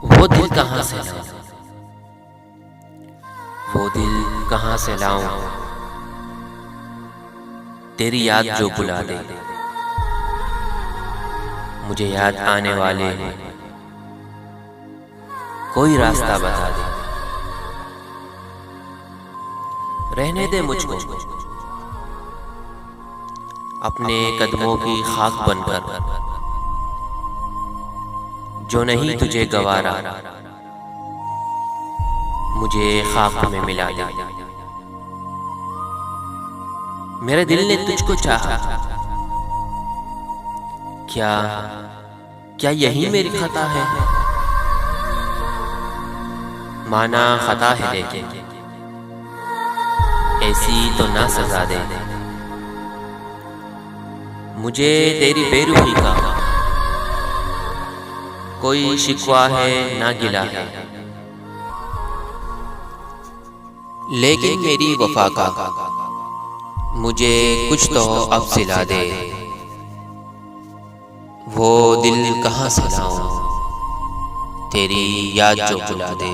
वो दिल कहाँ से लाऊं, वो दिल कहाँ से लाऊं, तेरी याद जो बुला दे, मुझे याद आने वाले हैं, कोई रास्ता बता दे, रहने दे मुझको अपने कदमों की खाक बनकर, जो नहीं तुझे गवारा मुझे खाक में मिला दे। मेरे दिल ने तुझको चाहा, क्या क्या यही मेरी खता है? माना खता है लेकिन ऐसी तो ना सजा दे, मुझे तेरी बेरूही का कोई शिकवा है ना गिला है, लेकिन मेरी वफा का मुझे कुछ तो अब सिला दे। वो दिल कहाँ से लाऊं, तेरी याद जो बुला दे।